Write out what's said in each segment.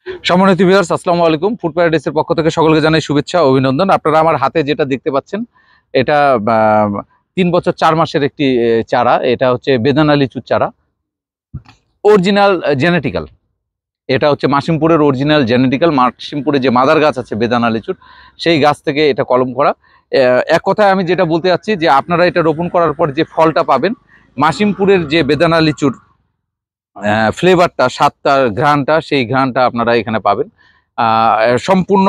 সম্মানিত ভিউয়ার্স, আসসালামু আলাইকুম। ফুড প্যারাডাইসের পক্ষ থেকে সকলকে জানাই শুভেচ্ছা ও অভিনন্দন। আপনারা আমার হাতে যেটা দেখতে পাচ্ছেন, এটা ৩ বছর ৪ মাসের একটি চারা। এটা হচ্ছে বেদানা লিচুর চারা, অরিজিনাল জেনেটিক্যাল। এটা হচ্ছে মাসিমপুরের অরিজিনাল জেনেটিক্যাল। মাসিমপুরে যে মাদার গাছ আছে বেদানা লিচুর, সেই গাছ থেকে এটা কলম করা। এক কথায় আমি যেটা বলতে চাচ্ছি যে আপনারা এটা রোপণ করার পর যে ফলটা পাবেন, মাসিমপুরের যে বেদানা লিচুর ফ্লেভারটা, স্বাদটা, ঘ্রাণটা, সেই ঘ্রাণটা আপনারা এখানে পাবেন। সম্পূর্ণ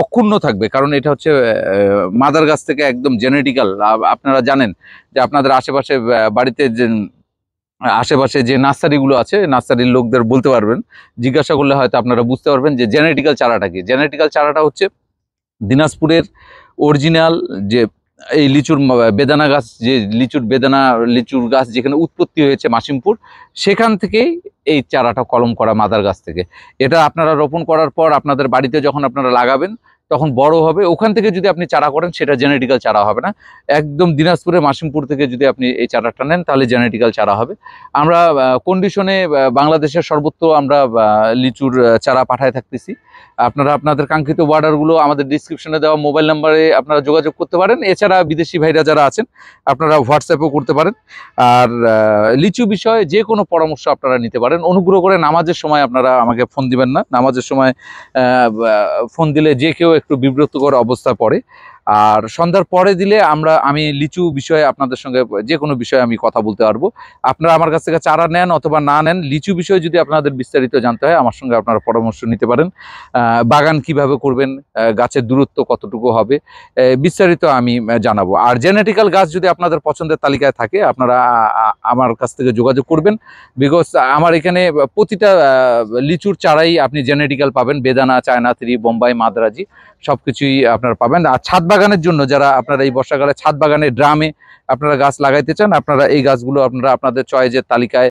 অক্ষুণ্ণ থাকবে, কারণ এটা হচ্ছে মাদার গাছ থেকে একদম জেনেটিক্যাল। আপনারা জানেন যে আপনাদের আশেপাশে বাড়িতে যে আশেপাশে যে নার্সারিগুলো আছে, নার্সারির লোকদের বলতে পারবেন, জিজ্ঞাসা করলে হয়তো আপনারা বুঝতে পারবেন যে জেনেটিক্যাল চারাটা কি। জেনেটিক্যাল চারাটা হচ্ছে দিনাজপুরের অরিজিনাল যে এই লিচুর বেদানা গাছ, যে লিচুর গাছ যেখানে উৎপত্তি হয়েছে মাসিমপুর, সেখান থেকেই এই চারাটা কলম করা মাদার গাছ থেকে। এটা আপনারা রোপণ করার পর আপনাদের বাড়িতে যখন আপনারা লাগাবেন তখন বড় হবে। ওখান থেকে যদি আপনি চারা করেন সেটা জেনেটিক্যাল চারা হবে না। একদম দিনাজপুরের মাসিমপুর থেকে যদি আপনি এই চারাটা নেন তাহলে জেনেটিক্যাল চারা হবে। আমরা কন্ডিশনে বাংলাদেশের সর্বত্র আমরা লিচুর চারা পাঠায় থাকতেছি। আপনারা আপনাদের কাঙ্ক্ষিত অর্ডারগুলো আমাদের ডিসক্রিপশনে দেওয়া মোবাইল নাম্বারে আপনারা যোগাযোগ করতে পারেন। এছাড়া বিদেশি ভাইরা যারা আছেন আপনারা হোয়াটসঅ্যাপও করতে পারেন। আর লিচু বিষয়ে যে কোনো পরামর্শ আপনারা নিতে পারেন। অনুগ্রহ করে নামাজের সময় আপনারা আমাকে ফোন দিবেন না। নামাজের সময় ফোন দিলে যে কেউ একটু বিব্রতকর অবস্থায় পড়ে। আর সন্ধ্যার পরে দিলে আমি লিচু বিষয়ে আপনাদের সঙ্গে যে কোনো বিষয়ে আমি কথা বলতে পারবো। আপনারা আমার কাছ থেকে চারা নেন অথবা না নেন, লিচু বিষয়ে যদি আপনাদের বিস্তারিত জানতে হয় আমার সঙ্গে আপনারা পরামর্শ নিতে পারেন। বাগান কিভাবে করবেন, গাছের দূরত্ব কতটুকু হবে, বিস্তারিত আমি জানাবো। আর জেনেটিক্যাল গাছ যদি আপনাদের পছন্দের তালিকায় থাকে আপনারা আমার কাছ থেকে যোগাযোগ করবেন। বিকজ আমার এখানে প্রতিটা লিচুর চারাই আপনি জেনেটিক্যাল পাবেন। বেদানা, চায়না থ্রি, বোম্বাই, মাদ্রাজি সব কিছুই আপনারা পাবেন। আর ছাদ বাগানের জন্য যারা আপনারা এই বর্ষাকালে ছাদ বাগানে ড্রামে আপনারা গাছ লাগাইতে চান, আপনারা এই গাছগুলো আপনারা আপনাদের চয়েসের তালিকায়